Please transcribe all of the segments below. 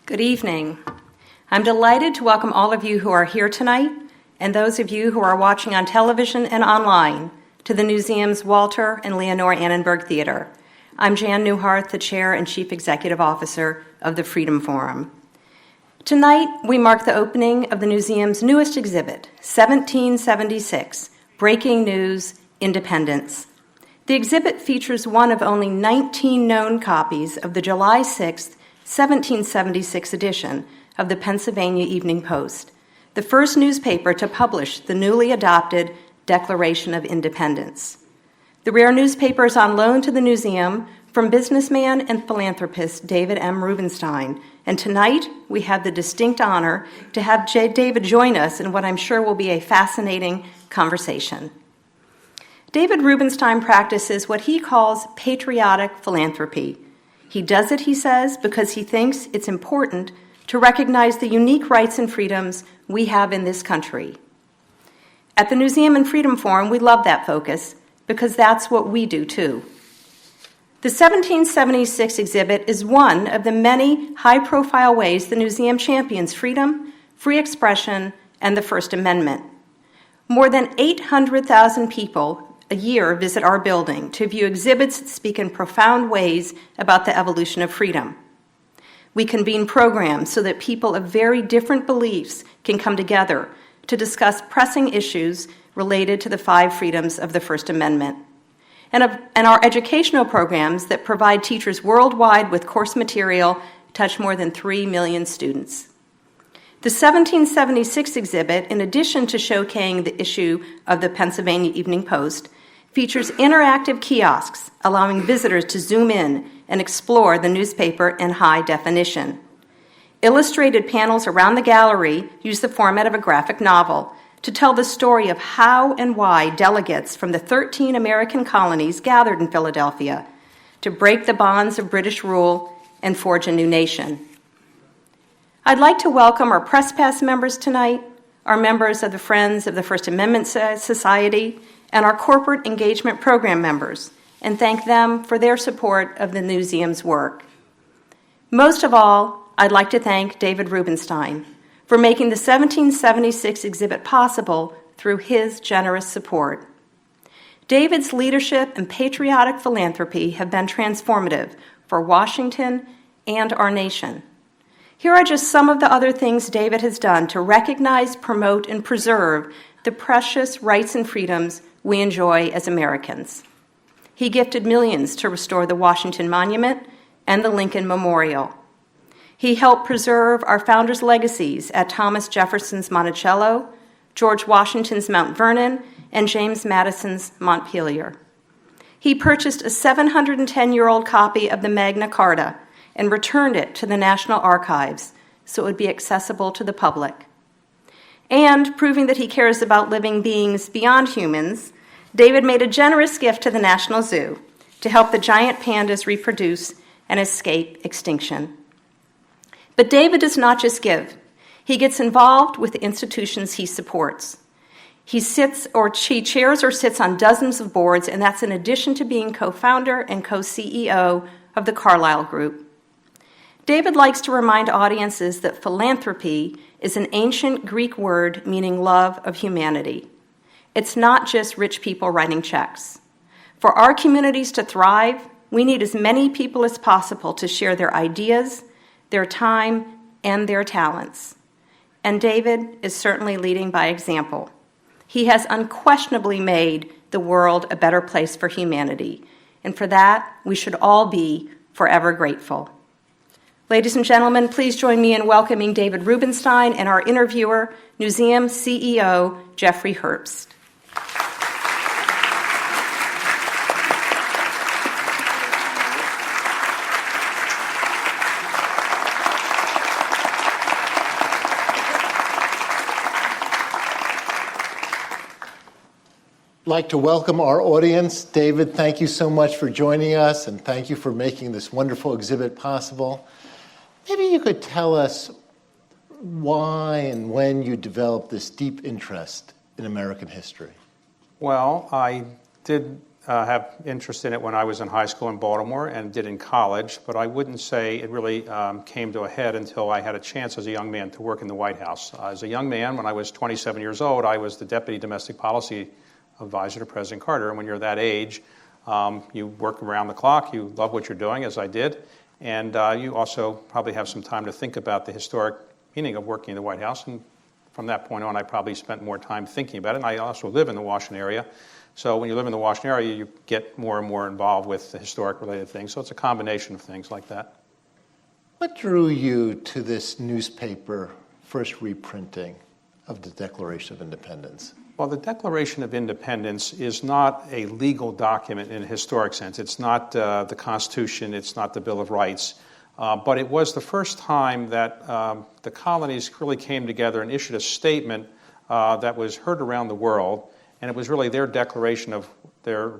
Good evening. I'm delighted to welcome all of you who are here tonight and those of you who are watching on television and online to the Newseum's Walter and Leonore Annenberg Theater. I'm Jan Newhart, the Chair and Chief Executive Officer of the Freedom Forum. Tonight, we mark the opening of the Newseum's newest exhibit, 1776, Breaking News, Independence. The exhibit features one of only 19 known copies of the July 6, 1776 edition of the Pennsylvania Evening Post, the first newspaper to publish the newly adopted Declaration of Independence. The rare newspaper is on loan to the Newseum from businessman and philanthropist David M. Rubenstein, and tonight we have the distinct honor to have David join us in what I'm sure will be a fascinating conversation. David Rubenstein practices what he calls patriotic philanthropy. He does it, he says, because he thinks it's important to recognize the unique rights and freedoms we have in this country. At the Newseum and Freedom Forum, we love that focus because that's what we do too. The 1776 exhibit is one of the many high-profile ways the Newseum champions freedom, free expression, and the First Amendment. More than 800,000 people a year visit our building to view exhibits that speak in profound ways about the evolution of freedom. We convene programs so that people of very different beliefs can come together to discuss pressing issues related to the 5 freedoms of the First Amendment. And our educational programs that provide teachers worldwide with course material touch more than 3 million students. The 1776 exhibit, in addition to showcasing the issue of the Pennsylvania Evening Post, features interactive kiosks allowing visitors to zoom in and explore the newspaper in high definition. Illustrated panels around the gallery use the format of a graphic novel to tell the story of how and why delegates from the 13 American colonies gathered in Philadelphia to break the bonds of British rule and forge a new nation. I'd like to welcome our Press Pass members tonight, our members of the Friends of the First Amendment Society, and our Corporate Engagement Program members, and thank them for their support of the Newseum's work. Most of all, I'd like to thank David Rubenstein for making the 1776 exhibit possible through his generous support. David's leadership and patriotic philanthropy have been transformative for Washington and our nation. Here are just some of the other things David has done to recognize, promote, and preserve the precious rights and freedoms we enjoy as Americans. He gifted millions to restore the Washington Monument and the Lincoln Memorial. He helped preserve our founders' legacies at Thomas Jefferson's Monticello, George Washington's Mount Vernon, and James Madison's Montpelier. He purchased a 710-year-old copy of the Magna Carta and returned it to the National Archives so it would be accessible to the public. And, proving that he cares about living beings beyond humans, David made a generous gift to the National Zoo to help the giant pandas reproduce and escape extinction. But David does not just give. He gets involved with the institutions he supports. He chairs or sits on dozens of boards, and that's in addition to being co-founder and co-CEO of the Carlyle Group. David likes to remind audiences that philanthropy is an ancient Greek word meaning love of humanity. It's not just rich people writing checks. For our communities to thrive, we need as many people as possible to share their ideas, their time, and their talents. And David is certainly leading by example. He has unquestionably made the world a better place for humanity, and for that, we should all be forever grateful. Ladies and gentlemen, please join me in welcoming David Rubenstein and our interviewer, Newseum CEO Jeffrey Herbst. I'd like to welcome our audience. David, thank you so much for joining us, and thank you for making this wonderful exhibit possible. Maybe you could tell us why and when you developed this deep interest in American history. Well, I did have interest in it when I was in high school in Baltimore and did in college, but I wouldn't say it really came to a head until I had a chance as a young man to work in the White House. As a young man, when I was 27 years old, I was the Deputy Domestic Policy Advisor to President Carter. And when you're that age, you work around the clock, you love what you're doing, as I did, and you also probably have some time to think about the historic meaning of working in the White House. And from that point on, I probably spent more time thinking about it. And I also live in the Washington area. So when you live in the Washington area, you get more and more involved with the historic-related things. So it's a combination of things like that. What drew you to this newspaper first reprinting of the Declaration of Independence? Well, the Declaration of Independence is not a legal document in a historic sense. It's not the Constitution. It's not the Bill of Rights. But it was the first time that the colonies really came together and issued a statement that was heard around the world, and it was really their declaration of their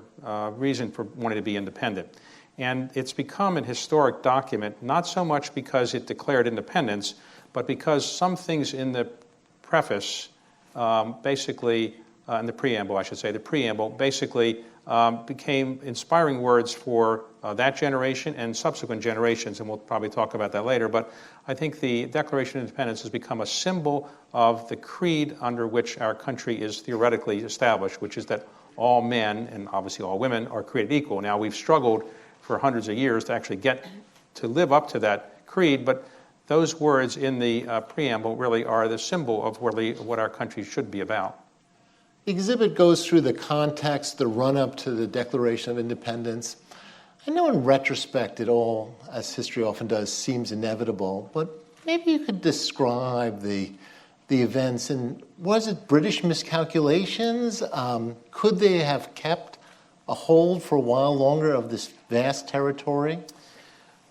reason for wanting to be independent. And it's become an historic document, not so much because it declared independence, but because some things in the preface, basically, in the preamble, I should say, the preamble, basically became inspiring words for that generation and subsequent generations, and we'll probably talk about that later. But I think the Declaration of Independence has become a symbol of the creed under which our country is theoretically established, which is that all men, and obviously all women, are created equal. Now, we've struggled for hundreds of years to actually get to live up to that creed, but those words in the preamble really are the symbol of really what our country should be about. The exhibit goes through the context, the run-up to the Declaration of Independence. I know in retrospect it all, as history often does, seems inevitable, but maybe you could describe the events. And was it British miscalculations? Could they have kept a hold for a while longer of this vast territory?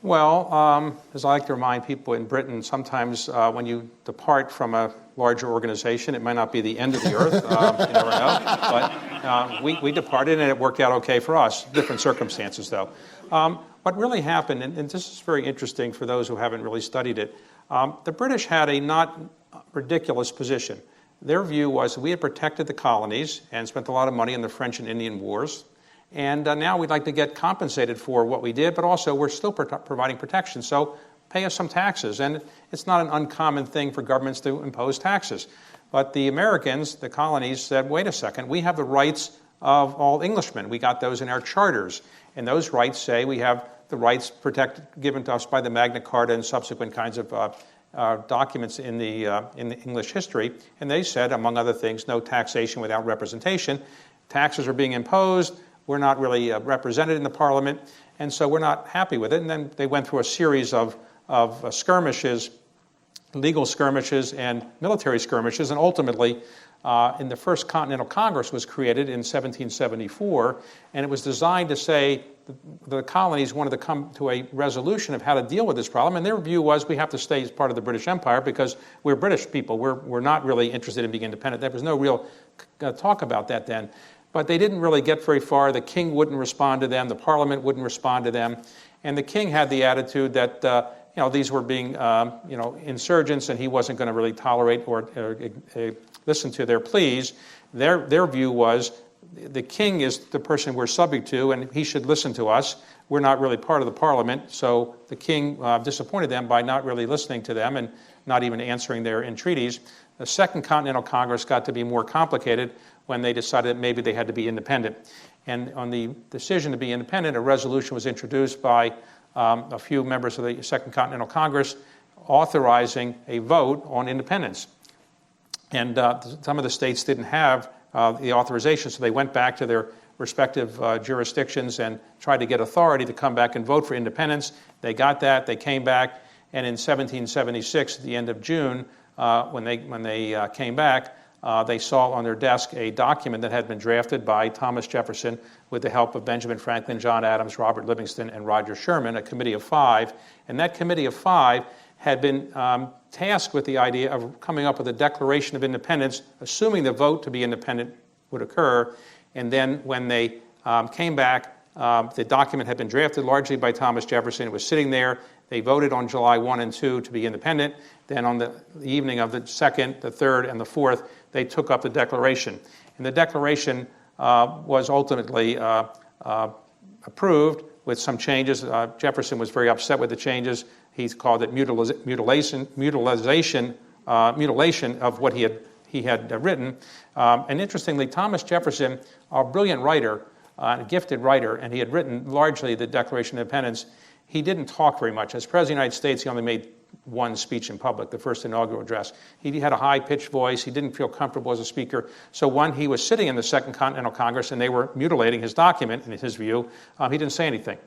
Well, as I like to remind people in Britain, sometimes when you depart from a larger organization, it might not be the end of the earth. You never know. But we departed, and it worked out okay for us. Different circumstances, though. What really happened, and this is very interesting for those who haven't really studied it, the British had a not ridiculous position. Their view was that we had protected the colonies and spent a lot of money in the French and Indian Wars. And now we'd like to get compensated for what we did, but also we're still providing protection. So pay us some taxes. And it's not an uncommon thing for governments to impose taxes. But the Americans, the colonies, said, wait a second, we have the rights of all Englishmen. We got those in our charters. And those rights say we have the rights given to us by the Magna Carta and subsequent kinds of documents in the English history. And they said, among other things, no taxation without representation. Taxes are being imposed. We're not really represented in the Parliament, and so we're not happy with it. And then they went through a series of skirmishes, legal skirmishes and military skirmishes, and ultimately, in the first Continental Congress was created in 1774, and it was designed to say the colonies wanted to come to a resolution of how to deal with this problem, and their view was we have to stay as part of the British Empire because we're British people. We're not really interested in being independent. There was no real talk about that then. But they didn't really get very far. The king wouldn't respond to them. The Parliament wouldn't respond to them. And the king had the attitude that these were being insurgents, and he wasn't going to really tolerate or listen to their pleas. Their view was the king is the person we're subject to, and he should listen to us. We're not really part of the Parliament. So the king disappointed them by not really listening to them and not even answering their entreaties. The Second Continental Congress got to be more complicated when they decided that maybe they had to be independent. And on the decision to be independent, a resolution was introduced by a few members of the Second Continental Congress authorizing a vote on independence. And some of the states didn't have the authorization, so they went back to their respective jurisdictions and tried to get authority to come back and vote for independence. They got that, they came back, and in 1776, at the end of June, when they came back, they saw on their desk a document that had been drafted by Thomas Jefferson with the help of Benjamin Franklin, John Adams, Robert Livingston, and Roger Sherman, a committee of 5. And that committee of 5 had been tasked with the idea of coming up with a Declaration of Independence, assuming the vote to be independent would occur. And then when they came back, the document had been drafted largely by Thomas Jefferson. It was sitting there. They voted on July 1 and 2 to be independent. Then on the evening of the 2nd, the 3rd, and the 4th, they took up the Declaration. And the Declaration was ultimately approved with some changes. Jefferson was very upset with the changes. He called it mutilation of what he had written. And interestingly, Thomas Jefferson, a brilliant writer, a gifted writer, and he had written largely the Declaration of Independence. He didn't talk very much. As President of the United States, he only made one speech in public, the first inaugural address. He had a high-pitched voice. He didn't feel comfortable as a speaker. So when he was sitting in the Second Continental Congress and they were mutilating his document, in his view, he didn't say anything.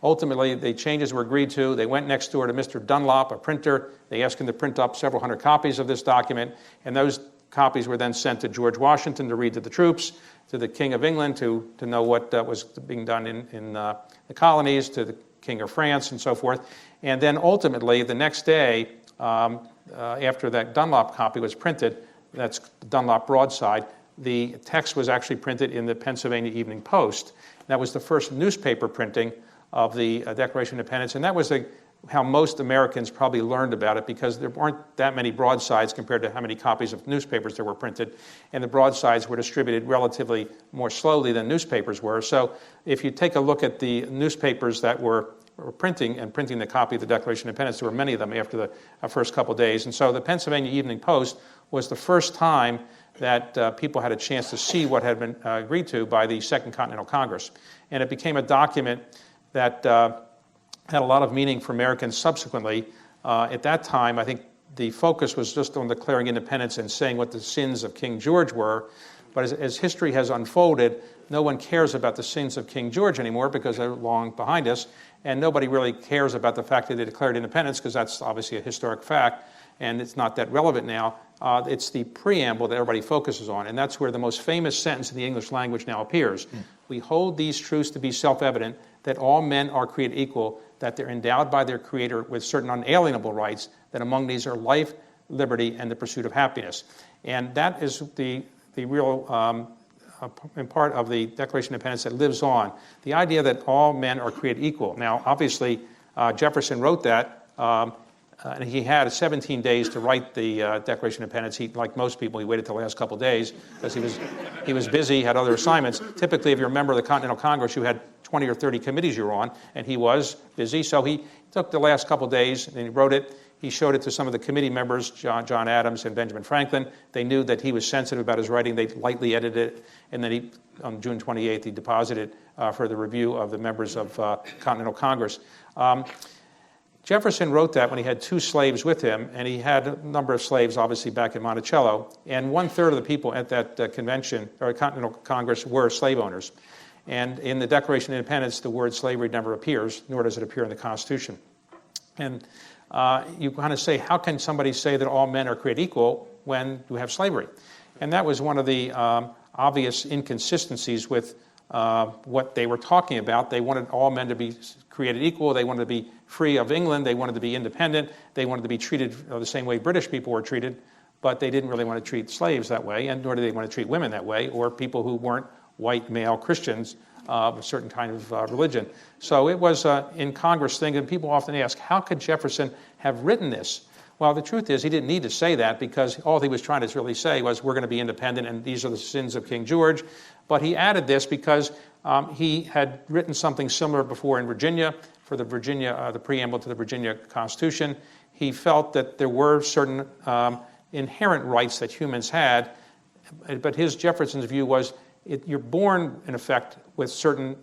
Ultimately, the changes were agreed to. They went next door to Mr. Dunlop, a printer. They asked him to print up several hundred copies of this document, and those copies were then sent to George Washington to read to the troops, to the King of England to know what was being done in the colonies, to the King of France, and so forth. And then ultimately, the next day, after that Dunlop copy was printed, that's the Dunlop broadside, the text was actually printed in the Pennsylvania Evening Post. That was the first newspaper printing of the Declaration of Independence, and that was how most Americans probably learned about it, because there weren't that many broadsides compared to how many copies of newspapers there were printed, and the broadsides were distributed relatively more slowly than newspapers were. So if you take a look at the newspapers that were printing the copy of the Declaration of Independence, there were many of them after the first couple of days. And so the Pennsylvania Evening Post was the first time that people had a chance to see what had been agreed to by the Second Continental Congress. And it became a document that had a lot of meaning for Americans subsequently. At that time, I think the focus was just on declaring independence and saying what the sins of King George were. But as history has unfolded, no one cares about the sins of King George anymore because they're long behind us. And nobody really cares about the fact that they declared independence, because that's obviously a historic fact, and it's not that relevant now. It's the preamble that everybody focuses on, and that's where the most famous sentence in the English language now appears. We hold these truths to be self-evident, that all men are created equal, that they're endowed by their Creator with certain unalienable rights, that among these are life, liberty, and the pursuit of happiness. And that is the real part of the Declaration of Independence that lives on. The idea that all men are created equal. Now, obviously, Jefferson wrote that, and he had 17 days to write the Declaration of Independence. He, like most people, he waited till the last couple of days because he was busy, had other assignments. Typically, if you're a member of the Continental Congress, you had 20 or 30 committees you were on, and he was busy. So he took the last couple of days and he wrote it. He showed it to some of the committee members, John Adams and Benjamin Franklin. They knew that he was sensitive about his writing. They lightly edited it, and then on June 28th, he deposited it for the review of the members of Continental Congress. Jefferson wrote that when he had 2 slaves with him, and he had a number of slaves, obviously, back in Monticello. And 1/3 of the people at that convention, or Continental Congress, were slave owners. And in the Declaration of Independence, the word slavery never appears, nor does it appear in the Constitution. And you kind of say, how can somebody say that all men are created equal when you have slavery? And that was one of the obvious inconsistencies with what they were talking about. They wanted all men to be created equal. They wanted to be free of England. They wanted to be independent. They wanted to be treated the same way British people were treated, but they didn't really want to treat slaves that way, and nor did they want to treat women that way, or people who weren't white male Christians of a certain kind of religion. So it was in Congress thing, and people often ask, how could Jefferson have written this? Well, the truth is he didn't need to say that, because all he was trying to really say was, we're going to be independent, and these are the sins of King George. But he added this because he had written something similar before in Virginia, for the preamble to the Virginia Constitution. He felt that there were certain inherent rights that humans had, but Jefferson's view was, you're born, in effect, with certain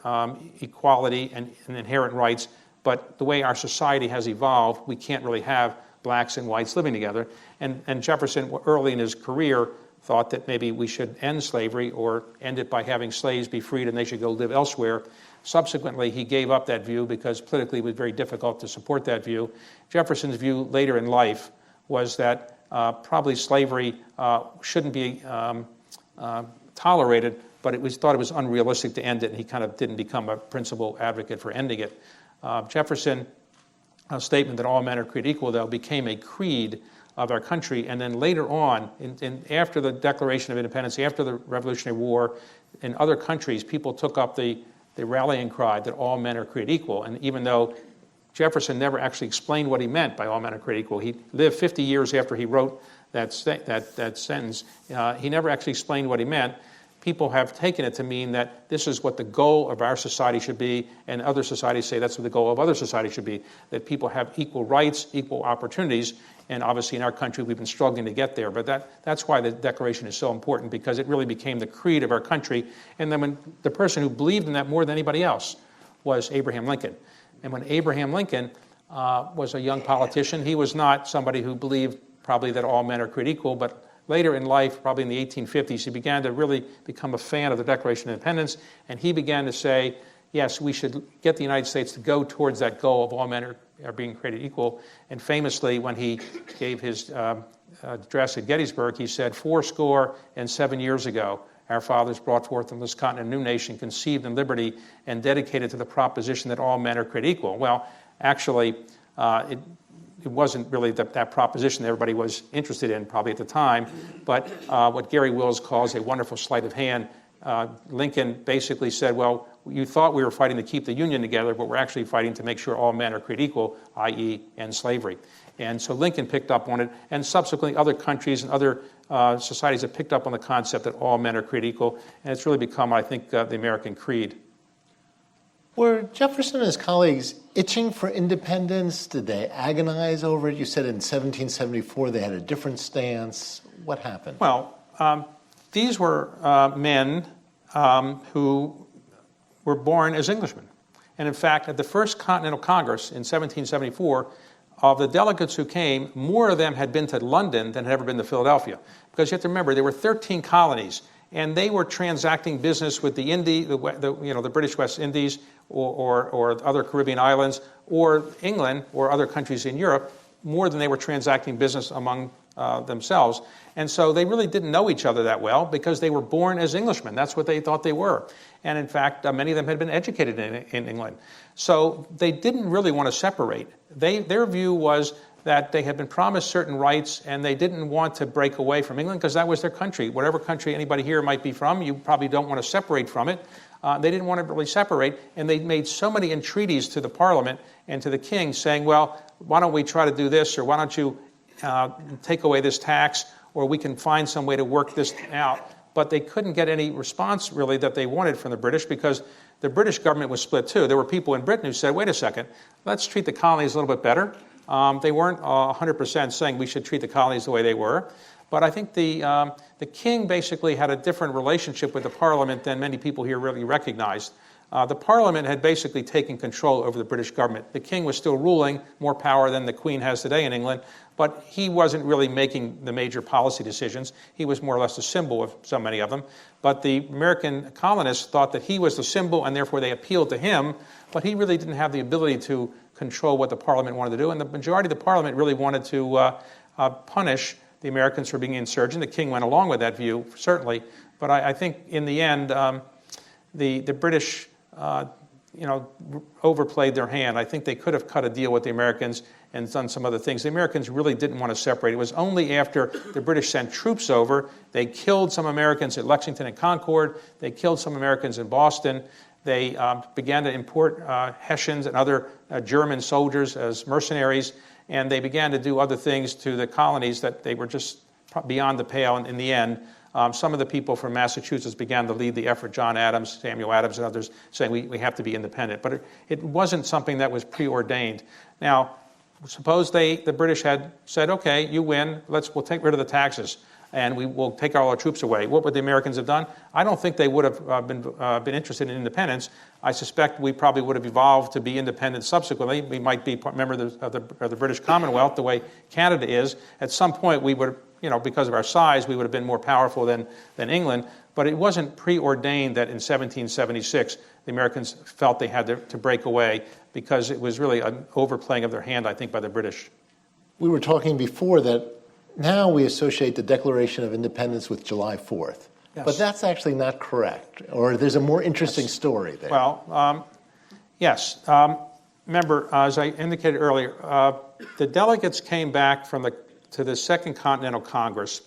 equality and inherent rights, but the way our society has evolved, we can't really have blacks and whites living together. And Jefferson, early in his career, thought that maybe we should end slavery or end it by having slaves be freed and they should go live elsewhere. Subsequently, he gave up that view because politically it was very difficult to support that view. Jefferson's view later in life was that probably slavery shouldn't be tolerated, but it was thought it was unrealistic to end it, and he kind of didn't become a principal advocate for ending it. Jefferson's statement that all men are created equal, though, became a creed of our country, and then later on, after the Declaration of Independence, after the Revolutionary War, in other countries, people took up the rallying cry that all men are created equal, and even though Jefferson never actually explained what he meant by all men are created equal, he lived 50 years after he wrote that sentence, he never actually explained what he meant. people have taken it to mean that this is what the goal of our society should be, and other societies say that's what the goal of other societies should be, that people have equal rights, equal opportunities, and obviously in our country we've been struggling to get there. But that's why the Declaration is so important, because it really became the creed of our country. And then when the person who believed in that more than anybody else was Abraham Lincoln. And when Abraham Lincoln was a young politician, he was not somebody who believed probably that all men are created equal, but later in life, probably in the 1850s, he began to really become a fan of the Declaration of Independence, and he began to say, yes, we should get the United States to go towards that goal of all men are being created equal. And famously, when he gave his address at Gettysburg, he said, 77 years ago, our fathers brought forth on this continent a new nation, conceived in liberty and dedicated to the proposition that all men are created equal. Well, actually, it wasn't really that proposition that everybody was interested in probably at the time, but what Gary Wills calls a wonderful sleight of hand. Lincoln basically said, well, you thought we were fighting to keep the Union together, but we're actually fighting to make sure all men are created equal, i.e. end slavery. And so Lincoln picked up on it, and subsequently other countries and other societies have picked up on the concept that all men are created equal, and it's really become, I think, the American creed. Were Jefferson and his colleagues itching for independence? Did they agonize over it? You said in 1774 they had a different stance. What happened? Well, these were men who were born as Englishmen. And in fact, at the first Continental Congress in 1774, of the delegates who came, more of them had been to London than had ever been to Philadelphia. Because you have to remember, there were 13 colonies, and they were transacting business with the British West Indies or other Caribbean islands, or England or other countries in Europe, more than they were transacting business among themselves. And so they really didn't know each other that well because they were born as Englishmen. That's what they thought they were. And in fact, many of them had been educated in England. So they didn't really want to separate. Their view was that they had been promised certain rights and they didn't want to break away from England because that was their country. Whatever country anybody here might be from, you probably don't want to separate from it. They didn't want to really separate, and they made so many entreaties to the Parliament and to the King saying, well, why don't we try to do this, or why don't you take away this tax, or we can find some way to work this out. But they couldn't get any response, really, that they wanted from the British because the British government was split, too. There were people in Britain who said, wait a second, let's treat the colonies a little bit better. They weren't 100% saying we should treat the colonies the way they were. But I think the King basically had a different relationship with the Parliament than many people here really recognized. The Parliament had basically taken control over the British government. The King was still ruling, more power than the Queen has today in England, but he wasn't really making the major policy decisions. He was more or less a symbol of so many of them. But the American colonists thought that he was the symbol, and therefore they appealed to him, but he really didn't have the ability to control what the Parliament wanted to do, and the majority of the Parliament really wanted to punish the Americans for being insurgent. The King went along with that view, certainly, but I think in the end, the British overplayed their hand. I think they could have cut a deal with the Americans and done some other things. The Americans really didn't want to separate. It was only after the British sent troops over, they killed some Americans at Lexington and Concord, they killed some Americans in Boston, they began to import Hessians and other German soldiers as mercenaries, and they began to do other things to the colonies that they were just beyond the pale in the end. Some of the people from Massachusetts began to lead the effort, John Adams, Samuel Adams, and others, saying we have to be independent. But it wasn't something that was preordained. Now, suppose the British had said, okay, you win, we'll take rid of the taxes, and we will take all our troops away. What would the Americans have done? I don't think they would have been interested in independence. I suspect we probably would have evolved to be independent subsequently. We might be a member of the British Commonwealth, the way Canada is. At some point, we would, because of our size, we would have been more powerful than England. But it wasn't preordained that in 1776 the Americans felt they had to break away, because it was really an overplaying of their hand, I think, by the British. We were talking before that now we associate the Declaration of Independence with July 4th. Yes. But that's actually not correct, or there's a more interesting story there. Well, yes. Remember, as I indicated earlier, the delegates came back to the Second Continental Congress,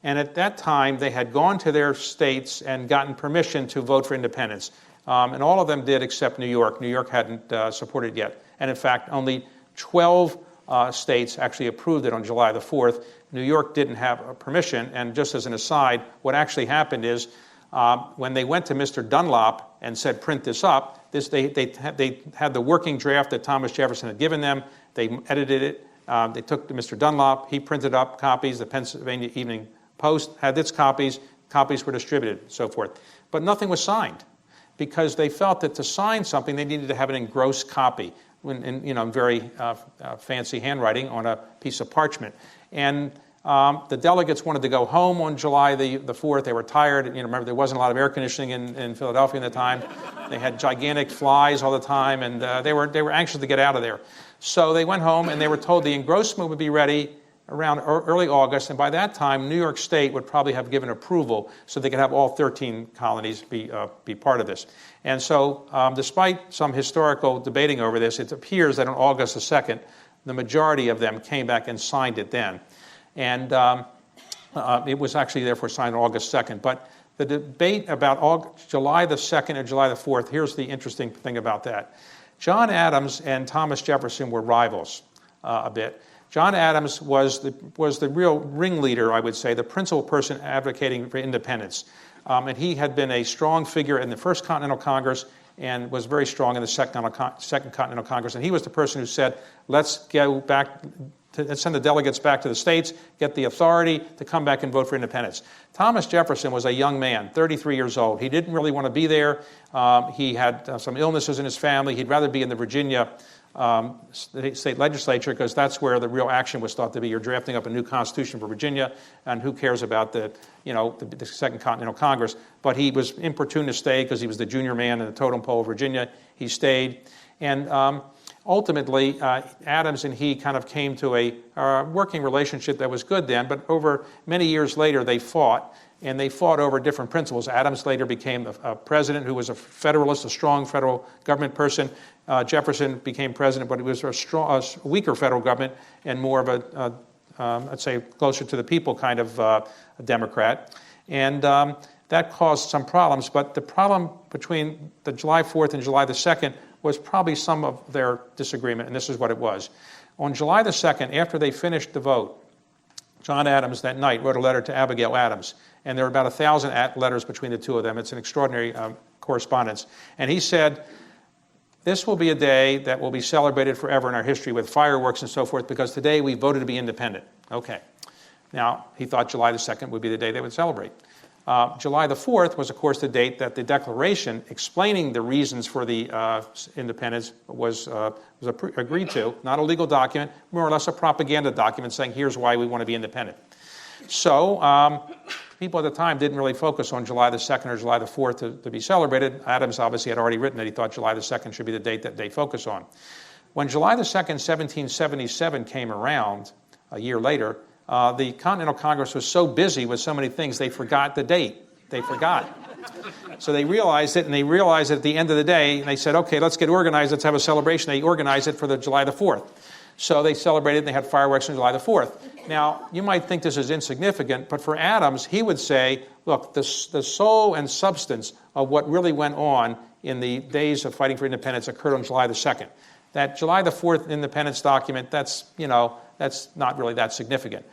and at that time they had gone to their states and gotten permission to vote for independence. And all of them did except New York. New York hadn't supported it yet. And in fact, only 12 states actually approved it on July the 4th. New York didn't have a permission, and just as an aside, what actually happened is When they went to Mr. Dunlop and said, print this up, they had the working draft that Thomas Jefferson had given them. They edited it. They took to Mr. Dunlop. He printed up copies. The Pennsylvania Evening Post had its copies. Copies were distributed, and so forth. But nothing was signed because they felt that to sign something, they needed to have an engrossed copy in very fancy handwriting on a piece of parchment. And the delegates wanted to go home on July the 4th. They were tired. Remember, there wasn't a lot of air conditioning in Philadelphia at the time. They had gigantic flies all the time, and they were anxious to get out of there. So they went home, and they were told the engrossment would be ready around early August, and by that time, New York State would probably have given approval so they could have all 13 colonies be part of this. And so, despite some historical debating over this, it appears that on August the 2nd, the majority of them came back and signed it then. And it was actually therefore signed on August 2nd. But the debate about July the 2nd and July the 4th, here's the interesting thing about that. John Adams and Thomas Jefferson were rivals a bit. John Adams was the real ringleader, I would say, the principal person advocating for independence. And he had been a strong figure in the First Continental Congress and was very strong in the Second Continental Congress. And he was the person who said, let's go back, let's send the delegates back to the states, get the authority to come back and vote for independence. Thomas Jefferson was a young man, 33 years old. He didn't really want to be there. He had some illnesses in his family. He'd rather be in the Virginia state legislature because that's where the real action was thought to be. You're drafting up a new constitution for Virginia, and who cares about the Second Continental Congress? But he was importuned to stay because he was the junior man in the totem pole of Virginia. He stayed, and ultimately, Adams and he kind of came to a working relationship that was good then. But over many years later, they fought. And they fought over different principles. Adams later became a president who was a federalist, a strong federal government person. Jefferson became president, but he was a weaker federal government and more of a, I'd say, closer to the people kind of a Democrat. And that caused some problems. But the problem between the July 4th and July the 2nd was probably some of their disagreement, and this is what it was. On July the 2nd, after they finished the vote, John Adams that night wrote a letter to Abigail Adams. And there were about 1,000 letters between the two of them. It's an extraordinary correspondence. And he said, this will be a day that will be celebrated forever in our history with fireworks and so forth because today we voted to be independent. Okay. Now, he thought July the 2nd would be the day they would celebrate. July the 4th was, of course, the date that the Declaration explaining the reasons for the independence was agreed to. Not a legal document, more or less a propaganda document saying here's why we want to be independent. So people at the time didn't really focus on July the 2nd or July the 4th to be celebrated. Adams obviously had already written that he thought July the 2nd should be the date that they focus on. When July the 2nd, 1777 came around, a year later, the Continental Congress was so busy with so many things, they forgot the date. They forgot. So they realized it, and they realized it at the end of the day, and they said, okay, let's get organized, let's have a celebration. They organized it for the July the 4th. So they celebrated, and they had fireworks on July the 4th. Now, you might think this is insignificant, but for Adams, he would say, look, the soul and substance of what really went on in the days of fighting for independence occurred on July the 2nd. That July the 4th independence document, that's not really that significant.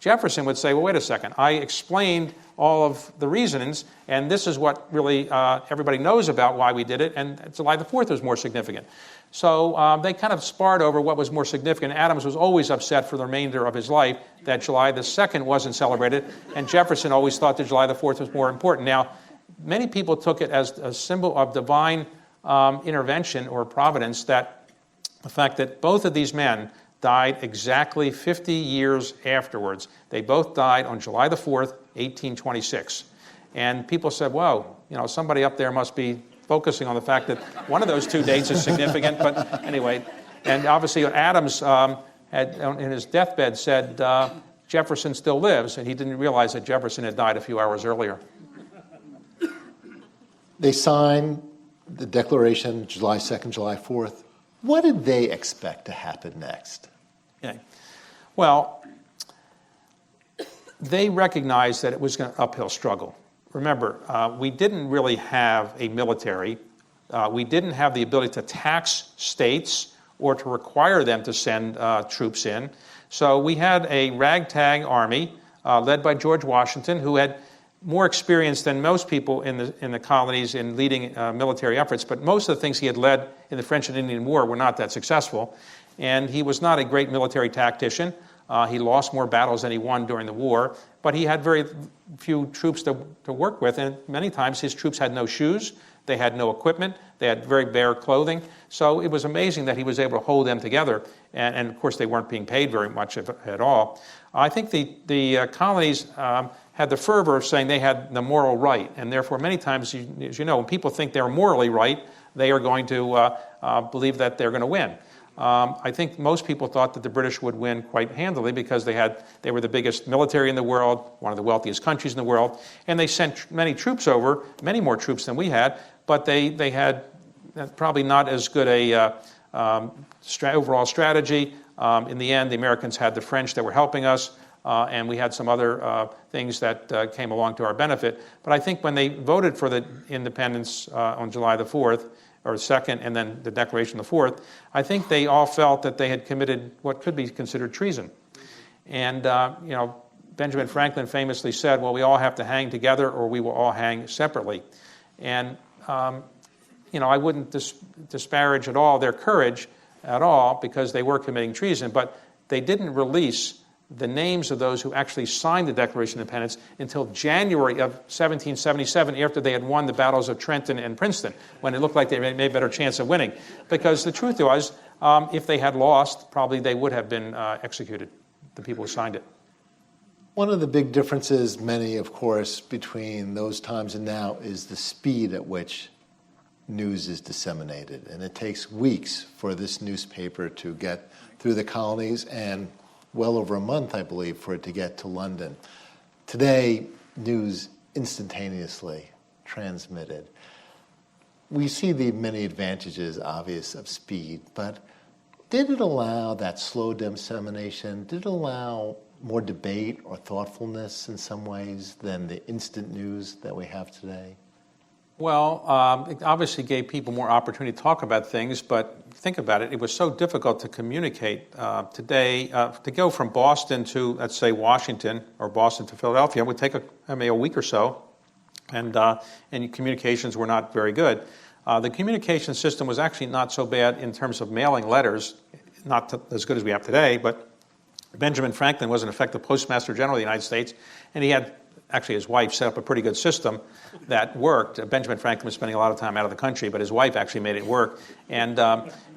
Jefferson would say, well, wait a second. I explained all of the reasons, and this is what really everybody knows about why we did it, and July the 4th was more significant. So they kind of sparred over what was more significant. Adams was always upset for the remainder of his life that July the 2nd wasn't celebrated, and Jefferson always thought that July the 4th was more important. Now, many people took it as a symbol of divine intervention or providence, that the fact that both of these men died exactly 50 years afterwards. They both died on July the 4th, 1826. And people said, whoa, somebody up there must be focusing on the fact that one of those two dates is significant. But anyway, and obviously Adams had, in his deathbed, said Jefferson still lives, and he didn't realize that Jefferson had died a few hours earlier. They signed the Declaration July 2nd, July 4th. What did they expect to happen next? Okay. Well, they recognized that it was an uphill struggle. Remember, we didn't really have a military. We didn't have the ability to tax states or to require them to send troops in. So we had a ragtag army led by George Washington, who had more experienced than most people in the colonies in leading military efforts, but most of the things he had led in the French and Indian War were not that successful. And he was not a great military tactician. He lost more battles than he won during the war, but he had very few troops to work with, and many times his troops had no shoes, they had no equipment, they had very bare clothing. So it was amazing that he was able to hold them together, and of course they weren't being paid very much at all. I think the colonies had the fervor of saying they had the moral right, and therefore many times, as you know, when people think they're morally right, they are going to believe that they're going to win. I think most people thought that the British would win quite handily because they were the biggest military in the world, one of the wealthiest countries in the world, and they sent many troops over, many more troops than we had, but they had probably not as good a overall strategy. In the end, the Americans had the French that were helping us, and we had some other things that came along to our benefit. But I think when they voted for the independence on July the 4th, or 2nd, and then the Declaration the 4th, I think they all felt that they had committed what could be considered treason. And, Benjamin Franklin famously said, well, we all have to hang together or we will all hang separately. And, I wouldn't disparage at all their courage at all because they were committing treason, but they didn't release the names of those who actually signed the Declaration of Independence until January of 1777, after they had won the battles of Trenton and Princeton, when it looked like they made a better chance of winning. Because the truth was, if they had lost, probably they would have been executed, the people who signed it. One of the big differences, many, of course, between those times and now is the speed at which news is disseminated. And it takes weeks for this newspaper to get through the colonies and well over a month, I believe, for it to get to London. Today, news instantaneously transmitted. We see the many advantages, obvious, of speed, but did it allow that slow dissemination? Did it allow more debate or thoughtfulness in some ways than the instant news that we have today? Well, it obviously gave people more opportunity to talk about things, but think about it, it was so difficult to communicate today. To go from Boston to, let's say, Washington, or Boston to Philadelphia, would take maybe a week or so, and communications were not very good. The communication system was actually not so bad in terms of mailing letters, not as good as we have today, but Benjamin Franklin was in effect the Postmaster General of the United States, and he had actually his wife set up a pretty good system that worked. Benjamin Franklin was spending a lot of time out of the country, but his wife actually made it work. And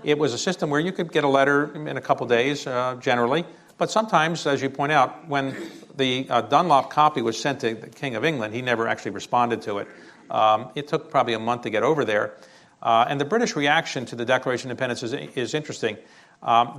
it was a system where you could get a letter in a couple days, generally. But sometimes, as you point out, when the Dunlop copy was sent to the King of England, he never actually responded to it. It took probably a month to get over there. And the British reaction to the Declaration of Independence is interesting.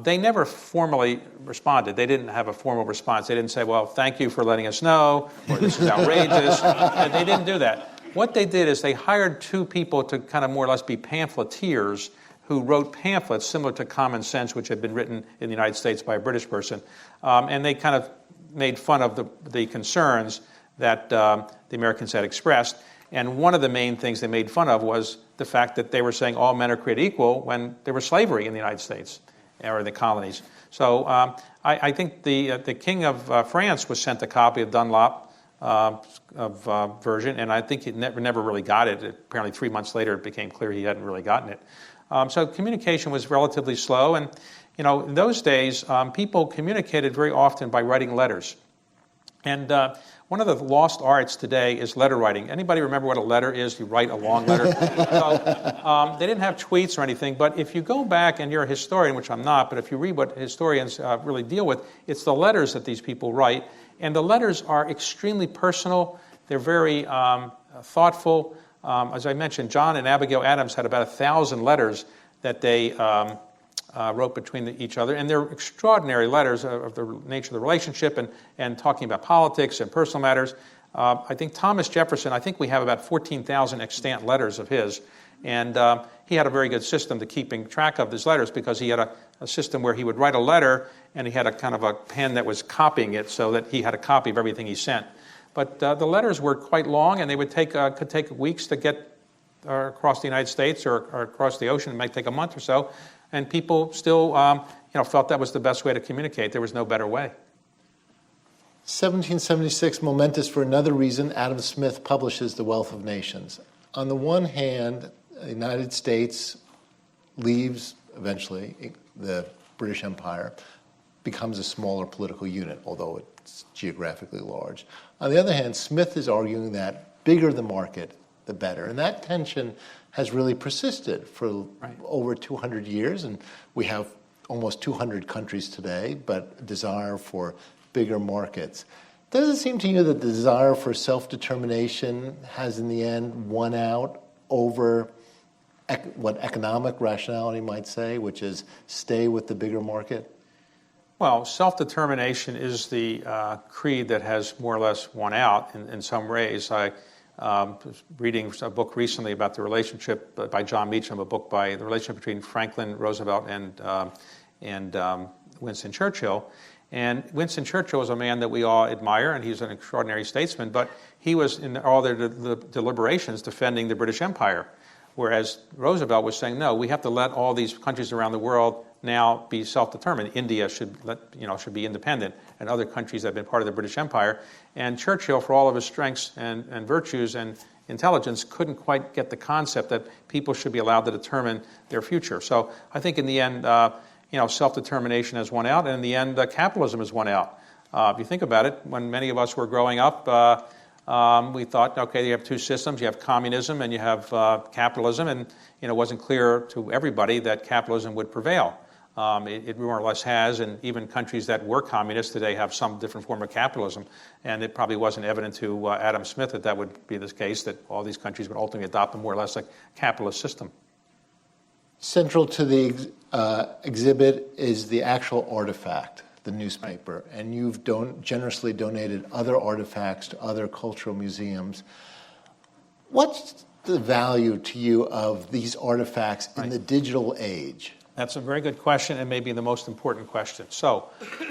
They never formally responded. They didn't have a formal response. They didn't say, well, thank you for letting us know, or this is outrageous. They didn't do that. What they did is they hired two people to kind of more or less be pamphleteers who wrote pamphlets similar to Common Sense, which had been written in the United States by a British person. And they kind of made fun of the concerns that the Americans had expressed. And one of the main things they made fun of was the fact that they were saying all men are created equal when there was slavery in the United States or the colonies. So I think the King of France was sent a copy of Dunlop version, and I think he never really got it. Apparently 3 months later it became clear he hadn't really gotten it. So communication was relatively slow, and in those days people communicated very often by writing letters. And one of the lost arts today is letter writing. Anybody remember what a letter is? You write a long letter. So, they didn't have tweets or anything, but if you go back, and you're a historian, which I'm not, but if you read what historians really deal with, it's the letters that these people write. And the letters are extremely personal. They're very thoughtful. As I mentioned, John and Abigail Adams had about 1,000 letters that they wrote between each other, and they're extraordinary letters of the nature of the relationship and talking about politics and personal matters. I think Thomas Jefferson, I think we have about 14,000 extant letters of his, and he had a very good system to keeping track of his letters because he had a system where he would write a letter and he had a kind of a pen that was copying it so that he had a copy of everything he sent. But the letters were quite long, and they would could take weeks to get across the United States or across the ocean. It might take a month or so. And people still, felt that was the best way to communicate. There was no better way. 1776, momentous for another reason. Adam Smith publishes The Wealth of Nations. On the one hand, the United States leaves eventually the British Empire, becomes a smaller political unit, although it's geographically large. On the other hand, Smith is arguing that bigger the market, the better. And that tension has really persisted for over 200 years, and we have almost 200 countries today, but a desire for bigger markets. Does it seem to you that the desire for self-determination has in the end won out over what economic rationality might say, which is stay with the bigger market? Well, self-determination is the creed that has more or less won out in some ways. I was reading a book recently about the relationship by John Meacham, a book by the relationship between Franklin Roosevelt and Winston Churchill. And Winston Churchill was a man that we all admire, and he's an extraordinary statesman, but he was in all their deliberations defending the British Empire, whereas Roosevelt was saying, no, we have to let all these countries around the world now be self-determined. India should be independent, and other countries that have been part of the British Empire. And Churchill, for all of his strengths and virtues and intelligence, couldn't quite get the concept that people should be allowed to determine their future. So I think in the end, self-determination has won out, and in the end, capitalism has won out. If you think about it, when many of us were growing up, we thought, okay, you have two systems. You have communism and you have capitalism, and it wasn't clear to everybody that capitalism would prevail. It more or less has, and even countries that were communist today have some different form of capitalism, and it probably wasn't evident to Adam Smith that would be the case, that all these countries would ultimately adopt a more or less a capitalist system. Central to the exhibit is the actual artifact, the newspaper, and you've generously donated other artifacts to other cultural museums. What's the value to you of these artifacts in the digital age? That's a very good question, and maybe the most important question. So,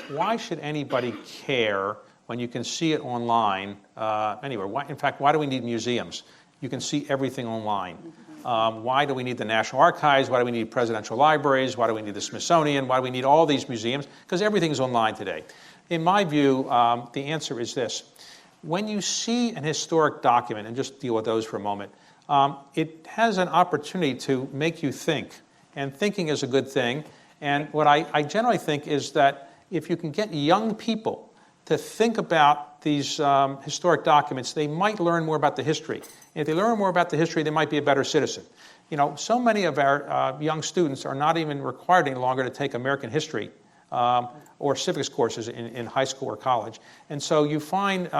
why should anybody care when you can see it online anywhere? In fact, why do we need museums? You can see everything online. Why do we need the National Archives? Why do we need presidential libraries? Why do we need the Smithsonian? Why do we need all these museums? Because everything is online today. In my view, the answer is this. When you see an historic document, and just deal with those for a moment, it has an opportunity to make you think. And thinking is a good thing. And what I generally think is that if you can get young people to think about these historic documents, they might learn more about the history. And if they learn more about the history, they might be a better citizen. So many of our young students are not even required any longer to take American history or civics courses in high school or college. And so you find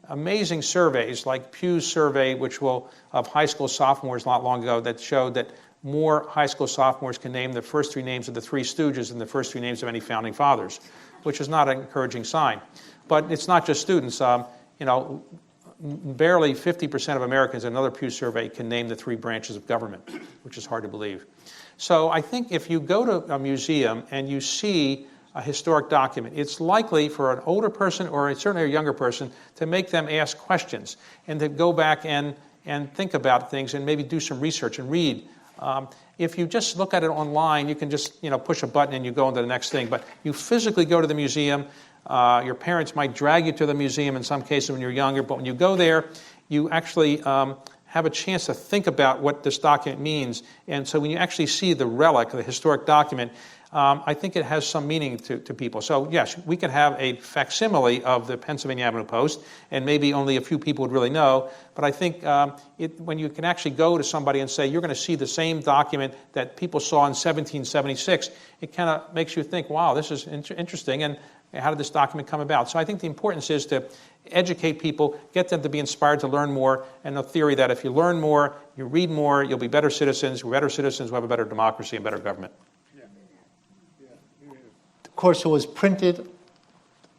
amazing surveys like Pew's survey, of high school sophomores not long ago, that showed that more high school sophomores can name the first three names of the Three Stooges than the first three names of any founding fathers, which is not an encouraging sign. But it's not just students. Barely 50% of Americans in another Pew survey can name the three branches of government, which is hard to believe. So I think if you go to a museum and you see a historic document, it's likely for an older person or certainly a younger person to make them ask questions and to go back and think about things and maybe do some research and read. If you just look at it online, you can just push a button and you go on to the next thing. But you physically go to the museum. Your parents might drag you to the museum in some cases when you're younger. But when you go there, you actually have a chance to think about what this document means. And so when you actually see the relic, the historic document, I think it has some meaning to people. So yes, we could have a facsimile of the Pennsylvania Avenue Post, and maybe only a few people would really know. But I think when you can actually go to somebody and say, you're going to see the same document that people saw in 1776, it kind of makes you think, wow, this is interesting, and how did this document come about? So I think the importance is to educate people, get them to be inspired to learn more, and the theory that if you learn more, you read more, you'll be better citizens. We're better citizens, we'll have a better democracy and better government. Of course, it was printed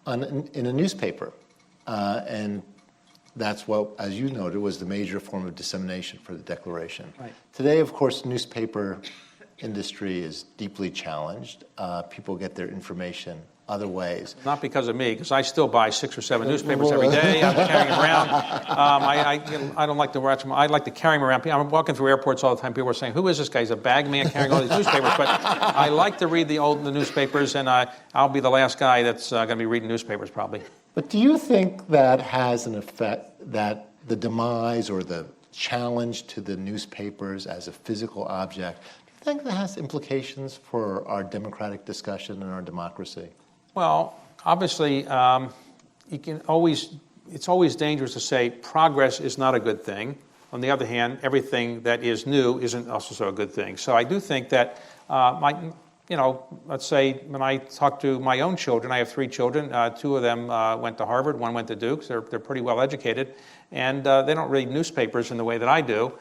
in a newspaper, and that's what, as you noted, was the major form of dissemination for the Declaration. Right. Today, of course, newspaper industry is deeply challenged. People get their information other ways. Not because of me, because I still buy 6 or 7 newspapers every day. I'm carrying them around. I don't like to watch them. I like to carry them around. I'm walking through airports all the time. People are saying, who is this guy? He's a bag man carrying all these newspapers. But I like to read the newspapers, and I'll be the last guy that's going to be reading newspapers probably. But do you think that has an effect, that the demise or the challenge to the newspapers as a physical object, do you think that has implications for our democratic discussion and our democracy? Well, obviously, it's always dangerous to say progress is not a good thing. On the other hand, everything that is new isn't also a good thing. So I do think that let's say when I talk to my own children, I have 3 children. 2 of them went to Harvard, 1 went to Duke. So they're pretty well educated, and they don't read newspapers in the way that I do.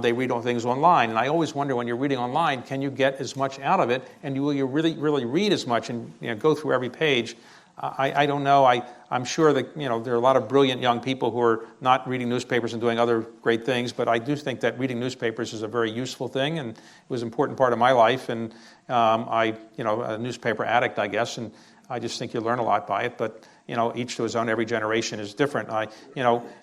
They read all things online, and I always wonder when you're reading online, can you get as much out of it, and will you really read as much and go through every page? I don't know. I'm sure that there are a lot of brilliant young people who are not reading newspapers and doing other great things, but I do think that reading newspapers is a very useful thing, and it was an important part of my life. And a newspaper addict, I guess, and I just think you learn a lot by it. But each to his own. Every generation is different.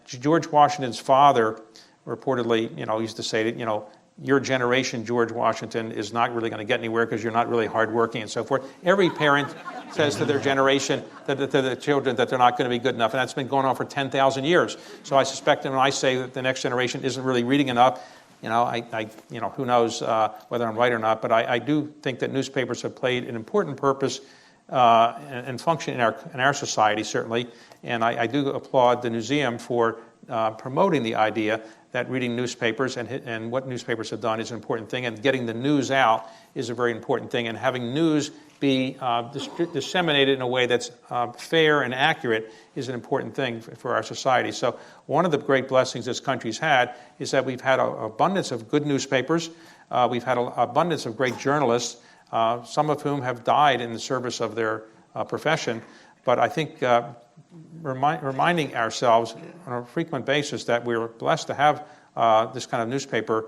George Washington's father reportedly, used to say that your generation, George Washington, is not really going to get anywhere because you're not really hardworking and so forth. Every parent says to their generation, to their children, that they're not going to be good enough. And that's been going on for 10,000 years. So I suspect that when I say that the next generation isn't really reading enough, who knows whether I'm right or not. But I do think that newspapers have played an important purpose and function in our society, certainly. And I do applaud the Newseum for promoting the idea that reading newspapers and what newspapers have done is an important thing, and getting the news out is a very important thing, and having news be disseminated in a way that's fair and accurate is an important thing for our society. So one of the great blessings this country's had is that we've had an abundance of good newspapers. We've had an abundance of great journalists, some of whom have died in the service of their profession. But I think reminding ourselves on a frequent basis that we're blessed to have this kind of newspaper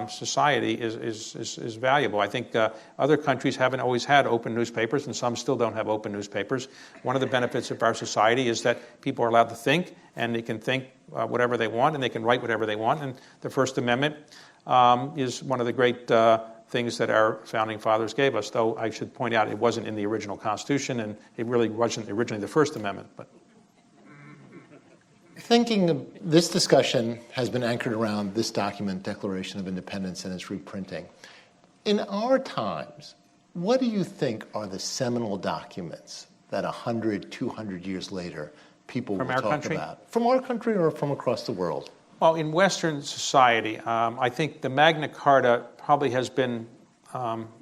society is valuable. I think other countries haven't always had open newspapers, and some still don't have open newspapers. One of the benefits of our society is that people are allowed to think, and they can think whatever they want, and they can write whatever they want. And the First Amendment is one of the great things that our founding fathers gave us, though I should point out it wasn't in the original Constitution, and it really wasn't originally the First Amendment. But Thinking of this discussion has been anchored around this document, Declaration of Independence, and its reprinting. In our times, what do you think are the seminal documents that 100, 200 years later people will talk about? From our country or from across the world? Well, in Western society, I think the Magna Carta probably has been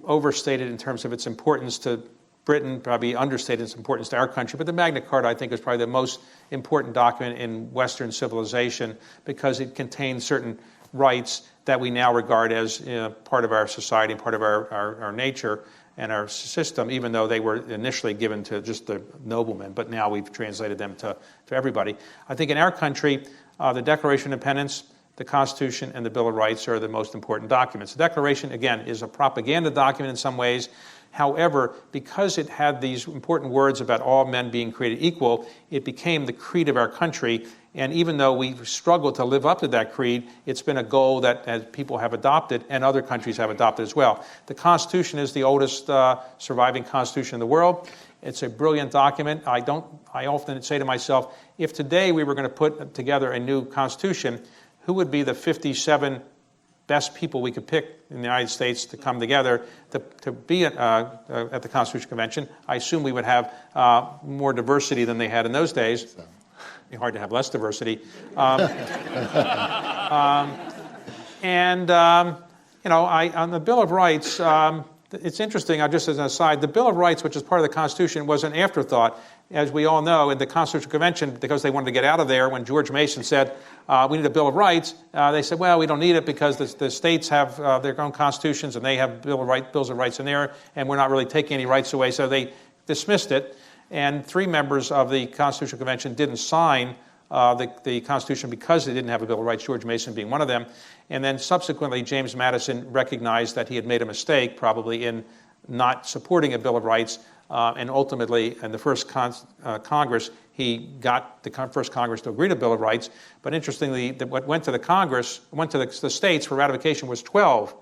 overstated in terms of its importance to Britain, probably understated its importance to our country. But the Magna Carta, I think, is probably the most important document in Western civilization because it contains certain rights that we now regard as part of our society, part of our nature and our system, even though they were initially given to just the noblemen. But now we've translated them to everybody. I think in our country, the Declaration of Independence, the Constitution, and the Bill of Rights are the most important documents. The Declaration, again, is a propaganda document in some ways. However, because it had these important words about all men being created equal, it became the creed of our country. And even though we've struggled to live up to that creed, it's been a goal that people have adopted and other countries have adopted as well. The Constitution is the oldest surviving constitution in the world. It's a brilliant document. I often say to myself, if today we were going to put together a new constitution, who would be the 57 best people we could pick in the United States to come together to be at the Constitutional Convention? I assume we would have more diversity than they had in those days. It'd be hard to have less diversity. On the Bill of Rights, it's interesting, just as an aside, the Bill of Rights, which is part of the Constitution, was an afterthought. As we all know, in the Constitutional Convention, because they wanted to get out of there, when George Mason said, we need a Bill of Rights, they said, well, we don't need it because the states have their own constitutions and they have bills of rights in there, and we're not really taking any rights away. So they dismissed it, and 3 members of the Constitutional Convention didn't sign the Constitution because they didn't have a Bill of Rights, George Mason being one of them. And then subsequently, James Madison recognized that he had made a mistake, probably in not supporting a Bill of Rights, and ultimately, in the first Congress, he got the first Congress to agree to a Bill of Rights. But interestingly, what went to the Congress, went to the states for ratification was 12.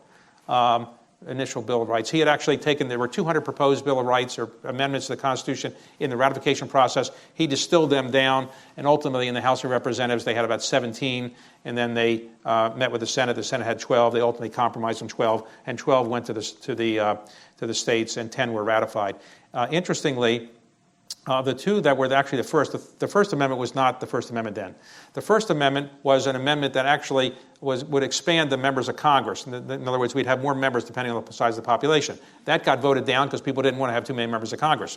initial Bill of Rights. He had actually there were 200 proposed Bill of Rights or amendments to the Constitution in the ratification process. He distilled them down, and ultimately in the House of Representatives they had about 17, and then they met with the Senate. The Senate had 12. They ultimately compromised on 12, and 12 went to the states, and 10 were ratified. Interestingly, the two that were actually the First Amendment was not the First Amendment then. The First Amendment was an amendment that actually would expand the members of Congress. In other words, we'd have more members depending on the size of the population. That got voted down because people didn't want to have too many members of Congress.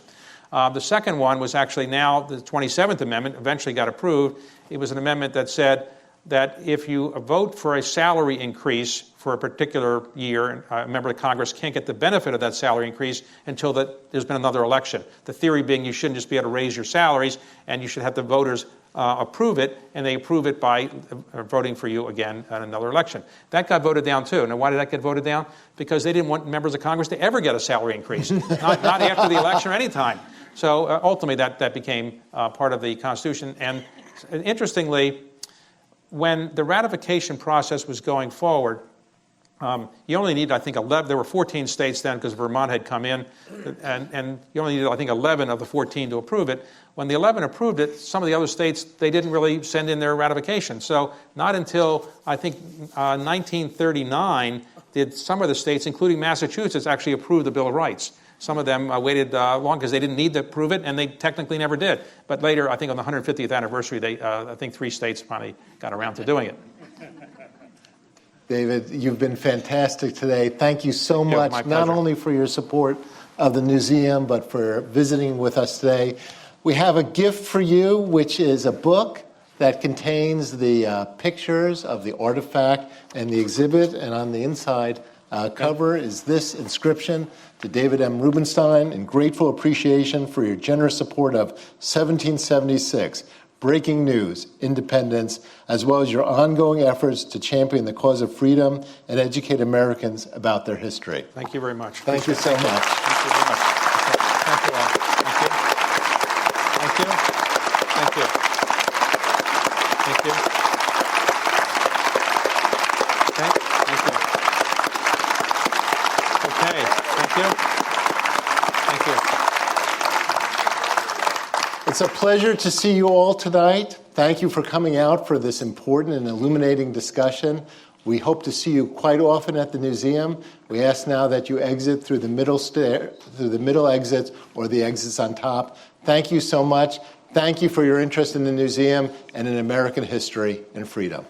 The second one was actually now the 27th Amendment, eventually got approved. It was an amendment that said that if you vote for a salary increase for a particular year, a member of Congress can't get the benefit of that salary increase until there's been another election. The theory being you shouldn't just be able to raise your salaries, and you should have the voters approve it, and they approve it by voting for you again at another election. That got voted down too. Now, why did that get voted down? Because they didn't want members of Congress to ever get a salary increase, not after the election or any time. So ultimately that became part of the Constitution. And interestingly, when the ratification process was going forward, you only needed, I think, 11. There were 14 states then because Vermont had come in, and you only needed, I think, 11 of the 14 to approve it. When the 11 approved it, some of the other states, they didn't really send in their ratification. So not until, I think, 1939 did some of the states, including Massachusetts, actually approve the Bill of Rights. Some of them waited long because they didn't need to prove it, and they technically never did. But later, I think on the 150th anniversary, I think 3 states finally got around to doing it. David, you've been fantastic today. Thank you so much, not only for your support of the Newseum, but for visiting with us today. We have a gift for you, which is a book that contains the pictures of the artifact and the exhibit, and on the inside cover is this inscription: to David M. Rubenstein, in grateful appreciation for your generous support of 1776, breaking news, independence, as well as your ongoing efforts to champion the cause of freedom and educate Americans about their history. Thank you very much. Thank you so much. Thank you very much. Thank you all. Thank you. Thank you. Thank you. Okay. Thank you. Thank you. It's a pleasure to see you all tonight. Thank you for coming out for this important and illuminating discussion. We hope to see you quite often at the Newseum. We ask now that you exit through the middle exits or the exits on top. Thank you so much. Thank you for your interest in the Newseum and in American history and freedom.